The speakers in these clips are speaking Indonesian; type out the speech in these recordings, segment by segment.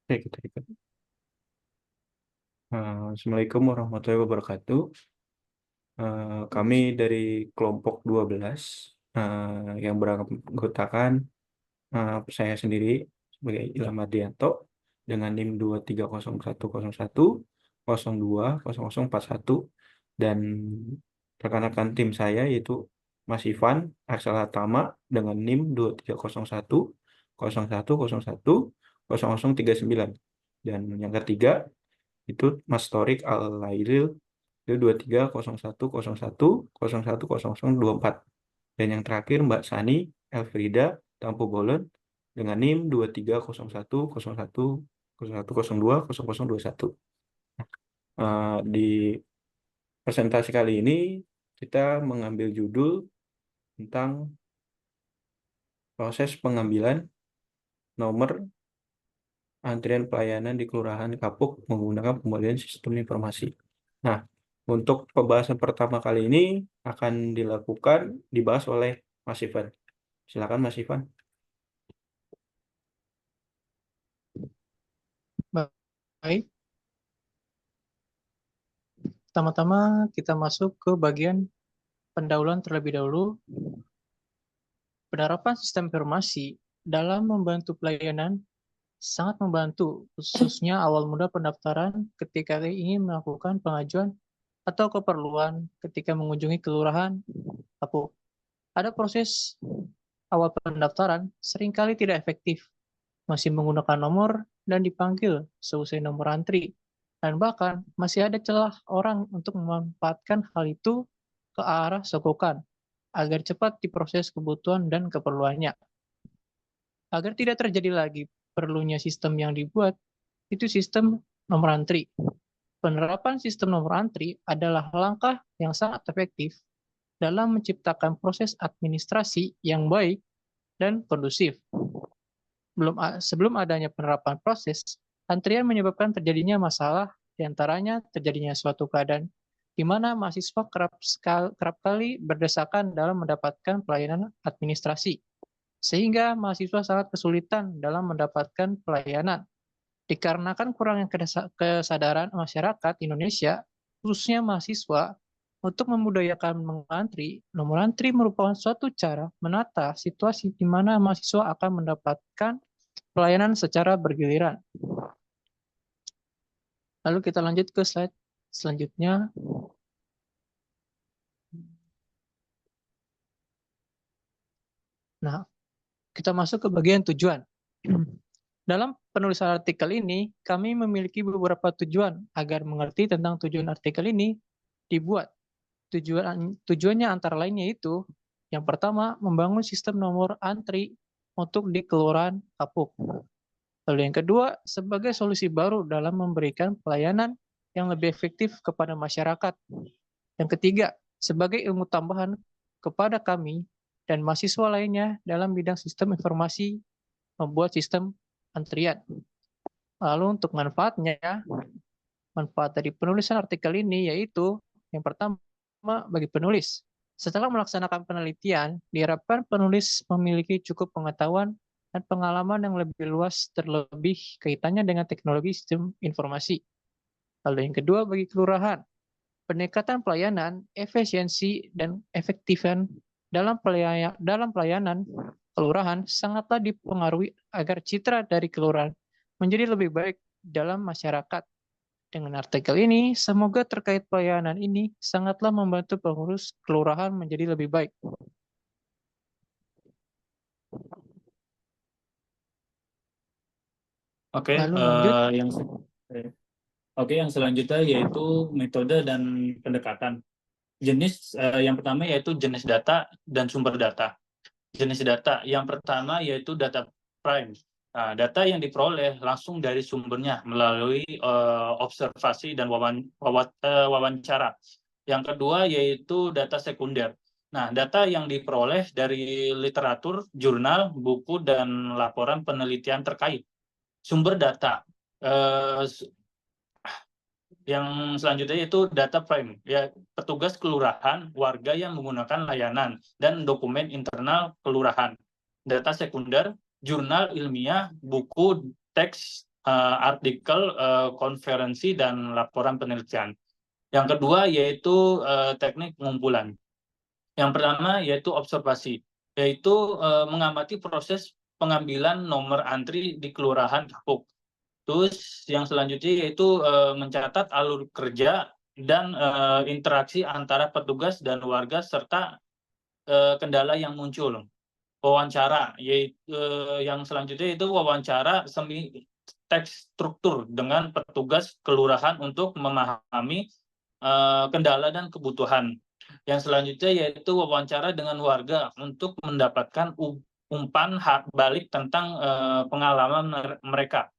Oke, kita ikut. Assalamualaikum warahmatullahi wabarakatuh. Kami dari kelompok 12 yang beranggotakan saya sendiri sebagai Ilham Ardianto dengan NIM 230101 020041 dan rekan-rekan tim saya yaitu Mas Ivan Aksala Tama dengan NIM 230101010039 dan yang ketiga itu Mas Torik Al-Lailil itu 230101010024 dan yang terakhir Mbak Sani Elfrida Tampu Bolon dengan NIM 23010101020021. Di presentasi kali ini kita mengambil judul tentang proses pengambilan nomor antrian pelayanan di Kelurahan Kapuk menggunakan pembalian sistem informasi. Nah, untuk pembahasan pertama kali ini akan dibahas oleh Mas Ivan. Silakan Mas Ivan. Baik, pertama-tama kita masuk ke bagian pendahuluan terlebih dahulu. Penerapan sistem informasi dalam membantu pelayanan sangat membantu, khususnya awal muda pendaftaran ketika ingin melakukan pengajuan atau keperluan ketika mengunjungi kelurahan kapuk. Ada proses awal pendaftaran seringkali tidak efektif, masih menggunakan nomor dan dipanggil seusai nomor antri. Dan bahkan masih ada celah orang untuk memanfaatkan hal itu ke arah sogokan agar cepat diproses kebutuhan dan keperluannya. Agar tidak terjadi lagi perlunya sistem yang dibuat, itu sistem nomor antri. Penerapan sistem nomor antri adalah langkah yang sangat efektif dalam menciptakan proses administrasi yang baik dan kondusif. Sebelum adanya penerapan proses, antrian menyebabkan terjadinya masalah, diantaranya terjadinya suatu keadaan di mana mahasiswa kerap kali berdesakan dalam mendapatkan pelayanan administrasi, sehingga mahasiswa sangat kesulitan dalam mendapatkan pelayanan. Dikarenakan kurangnya kesadaran masyarakat Indonesia, khususnya mahasiswa, untuk membudayakan mengantri, nomor antri merupakan suatu cara menata situasi di mana mahasiswa akan mendapatkan pelayanan secara bergiliran. Lalu kita lanjut ke slide selanjutnya. Nah, kita masuk ke bagian tujuan. Dalam penulisan artikel ini, kami memiliki beberapa tujuan agar mengerti tentang tujuan artikel ini dibuat. Tujuannya antara lainnya itu, yang pertama, membangun sistem nomor antri untuk di Kelurahan Kapuk. Lalu yang kedua, sebagai solusi baru dalam memberikan pelayanan yang lebih efektif kepada masyarakat. Yang ketiga, sebagai ilmu tambahan kepada kami dan mahasiswa lainnya dalam bidang sistem informasi membuat sistem antrian. Lalu untuk manfaatnya, manfaat dari penulisan artikel ini yaitu yang pertama bagi penulis. Setelah melaksanakan penelitian, diharapkan penulis memiliki cukup pengetahuan dan pengalaman yang lebih luas terlebih kaitannya dengan teknologi sistem informasi. Lalu yang kedua bagi kelurahan, peningkatan pelayanan, efisiensi, dan efektifan dalam pelayanan kelurahan sangatlah dipengaruhi agar citra dari kelurahan menjadi lebih baik dalam masyarakat. Dengan artikel ini, semoga terkait pelayanan ini sangatlah membantu pengurus kelurahan menjadi lebih baik. Oke, Lalu lanjut. yang selanjutnya yaitu metode dan pendekatan. Yang pertama yaitu jenis data dan sumber data. Jenis data yang pertama yaitu data prime. Nah, data yang diperoleh langsung dari sumbernya melalui observasi dan wawancara. Yang kedua yaitu data sekunder. Nah, data yang diperoleh dari literatur, jurnal, buku, dan laporan penelitian terkait. Sumber data yang selanjutnya yaitu data prime, ya petugas kelurahan, warga yang menggunakan layanan, dan dokumen internal kelurahan. Data sekunder, jurnal ilmiah, buku, teks, artikel, konferensi, dan laporan penelitian. Yang kedua yaitu teknik pengumpulan. Yang pertama yaitu observasi, yaitu mengamati proses pengambilan nomor antri di kelurahan Kapuk. Terus yang selanjutnya yaitu mencatat alur kerja dan interaksi antara petugas dan warga serta kendala yang muncul. Wawancara, yaitu yang selanjutnya itu wawancara semi teks struktur dengan petugas kelurahan untuk memahami kendala dan kebutuhan. Yang selanjutnya yaitu wawancara dengan warga untuk mendapatkan umpan balik tentang pengalaman mereka.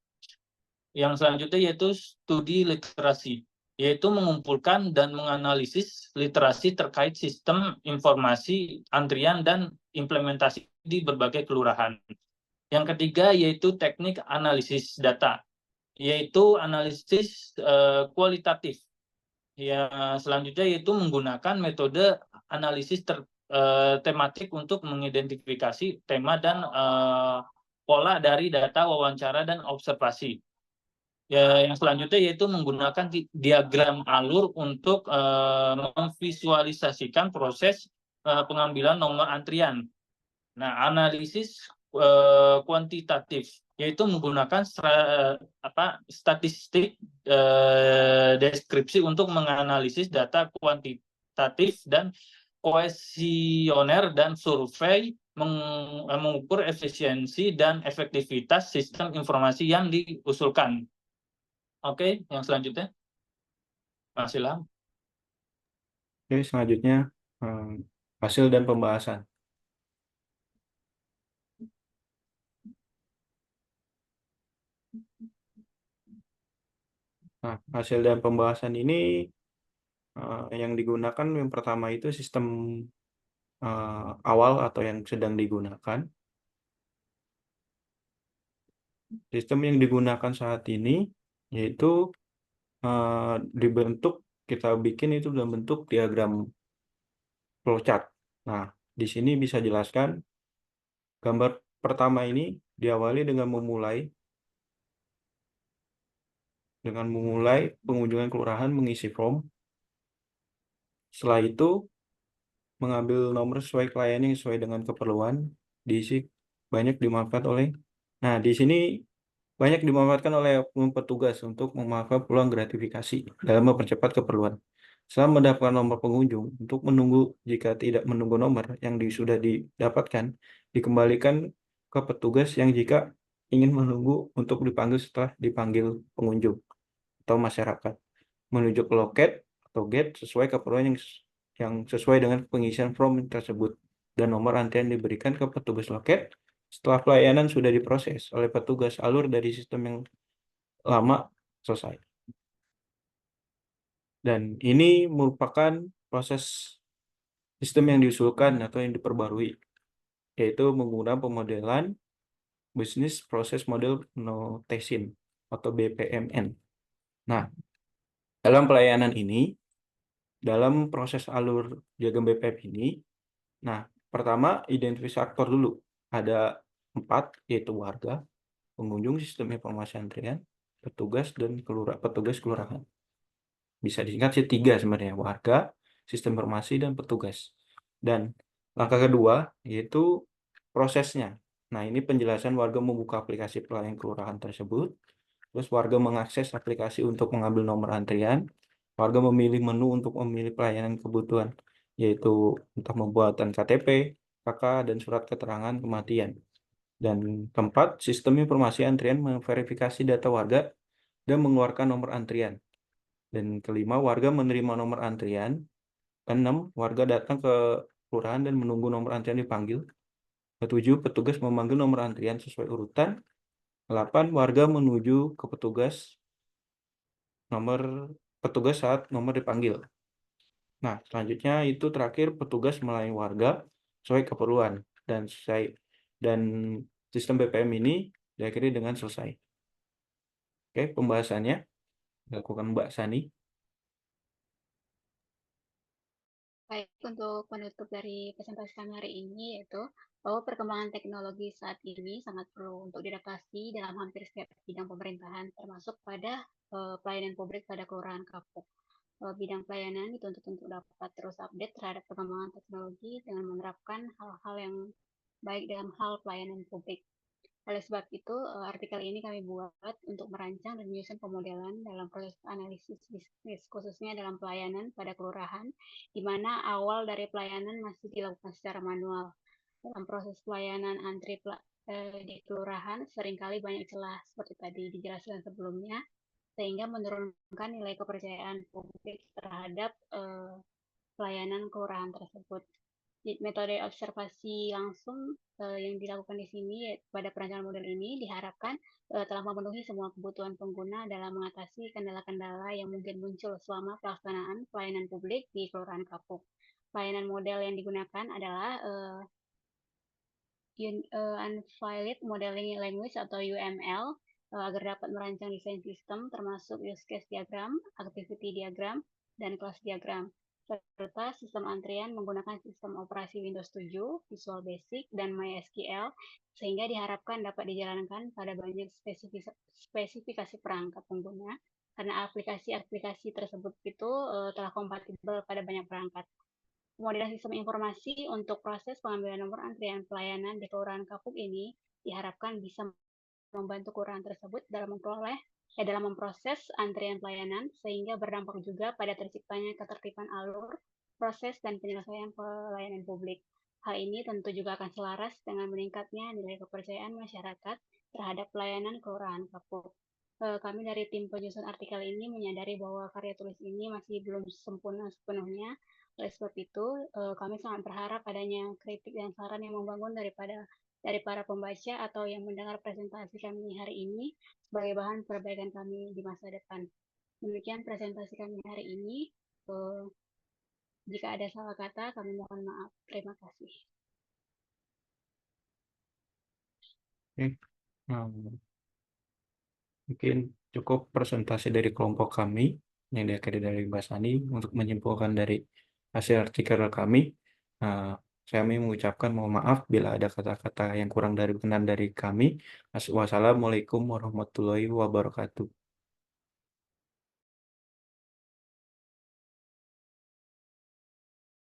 Yang selanjutnya yaitu studi literasi, yaitu mengumpulkan dan menganalisis literasi terkait sistem informasi antrian dan implementasi di berbagai kelurahan. Yang ketiga yaitu teknik analisis data, yaitu analisis kualitatif. Ya, selanjutnya yaitu menggunakan metode analisis tematik untuk mengidentifikasi tema dan pola dari data wawancara dan observasi. Ya, yang selanjutnya yaitu menggunakan diagram alur untuk memvisualisasikan proses pengambilan nomor antrian. Nah, analisis kuantitatif yaitu menggunakan statistik deskripsi untuk menganalisis data kuantitatif dan kuesioner dan survei mengukur efisiensi dan efektivitas sistem informasi yang diusulkan. Oke, yang selanjutnya, Mas Ilham. Oke, selanjutnya hasil dan pembahasan. Nah, hasil dan pembahasan ini yang digunakan yang pertama itu sistem awal atau yang sedang digunakan. Sistem yang digunakan saat ini yaitu dibentuk, kita bikin itu dalam bentuk diagram flowchart. Nah, di sini bisa jelaskan gambar pertama ini diawali dengan memulai pengunjungan kelurahan mengisi form. Setelah itu mengambil nomor sesuai klien yang sesuai dengan keperluan, diisi banyak dimanfaat oleh. Nah, di sini banyak dimanfaatkan oleh petugas untuk memanfaatkan peluang gratifikasi dalam mempercepat keperluan. Setelah mendapatkan nomor pengunjung, untuk menunggu, jika tidak menunggu nomor yang sudah didapatkan, dikembalikan ke petugas yang jika ingin menunggu untuk dipanggil setelah dipanggil pengunjung atau masyarakat. Menuju ke loket atau gate sesuai keperluan yang sesuai dengan pengisian form tersebut, dan nomor antrian diberikan ke petugas loket. Setelah pelayanan sudah diproses oleh petugas, alur dari sistem yang lama selesai. Dan ini merupakan proses sistem yang diusulkan atau yang diperbarui, yaitu menggunakan pemodelan Business Process Model Notation atau BPMN. Nah, dalam pelayanan ini, dalam proses alur diagram BPM ini, nah, pertama identifikasi aktor dulu. Ada 4, yaitu warga, pengunjung, sistem informasi antrian, petugas, dan petugas kelurahan. Bisa disingkat sih 3 sebenarnya, warga, sistem informasi, dan petugas. Dan langkah kedua yaitu prosesnya. Nah, ini penjelasan warga membuka aplikasi pelayanan kelurahan tersebut. Terus warga mengakses aplikasi untuk mengambil nomor antrian. Warga memilih menu untuk memilih pelayanan kebutuhan, yaitu entah pembuatan KTP, KK, dan surat keterangan kematian. Dan keempat, sistem informasi antrian memverifikasi data warga dan mengeluarkan nomor antrian. Dan kelima, warga menerima nomor antrian. Keenam, warga datang ke kelurahan dan menunggu nomor antrian dipanggil. Ketujuh, petugas memanggil nomor antrian sesuai urutan. 8, warga menuju ke petugas saat nomor dipanggil. Nah, selanjutnya itu terakhir petugas melayani warga sesuai keperluan, dan sistem BPM ini diakhiri dengan selesai. Oke, pembahasannya dilakukan Mbak Sani. Baik, untuk penutup dari presentasi kami hari ini yaitu bahwa perkembangan teknologi saat ini sangat perlu untuk diadaptasi dalam hampir setiap bidang pemerintahan, termasuk pada pelayanan publik pada Kelurahan Kapuk. Bidang pelayanan dituntut untuk dapat terus update terhadap perkembangan teknologi dengan menerapkan hal-hal yang baik dalam hal pelayanan publik. Oleh sebab itu, artikel ini kami buat untuk merancang dan menyusun pemodelan dalam proses analisis bisnis, khususnya dalam pelayanan pada kelurahan, di mana awal dari pelayanan masih dilakukan secara manual. Dalam proses pelayanan di kelurahan, seringkali banyak celah seperti tadi dijelaskan sebelumnya, sehingga menurunkan nilai kepercayaan publik terhadap pelayanan kelurahan tersebut. Metode observasi langsung yang dilakukan di sini pada perancangan model ini diharapkan telah memenuhi semua kebutuhan pengguna dalam mengatasi kendala-kendala yang mungkin muncul selama pelaksanaan pelayanan publik di Kelurahan Kapuk. Pelayanan model yang digunakan adalah Unveiled Modeling Language atau UML agar dapat merancang desain sistem termasuk use case diagram, activity diagram, dan class diagram, serta sistem antrian menggunakan sistem operasi Windows 7, Visual Basic, dan MySQL, sehingga diharapkan dapat dijalankan pada banyak spesifikasi perangkat pengguna, karena aplikasi-aplikasi tersebut itu telah kompatibel pada banyak perangkat. Kemudian sistem informasi untuk proses pengambilan nomor antrian pelayanan di Kelurahan Kapuk ini diharapkan bisa membantu kelurahan tersebut dalam memproses antrian pelayanan, sehingga berdampak juga pada terciptanya ketertiban alur, proses, dan penyelesaian pelayanan publik. Hal ini tentu juga akan selaras dengan meningkatnya nilai kepercayaan masyarakat terhadap pelayanan Kelurahan Kapuk. Kami dari tim penyusun artikel ini menyadari bahwa karya tulis ini masih belum sempurna sepenuhnya. Oleh sebab itu, kami sangat berharap adanya kritik dan saran yang membangun dari para pembaca atau yang mendengar presentasi kami hari ini sebagai bahan perbaikan kami di masa depan. Demikian presentasi kami hari ini. Jika ada salah kata, kami mohon maaf. Terima kasih. Mungkin cukup presentasi dari kelompok kami yang diakhiri dari Mbak Sani untuk menyimpulkan dari hasil artikel kami. Kami mengucapkan mohon maaf bila ada kata-kata yang kurang dari benar dari kami. Wassalamualaikum warahmatullahi wabarakatuh.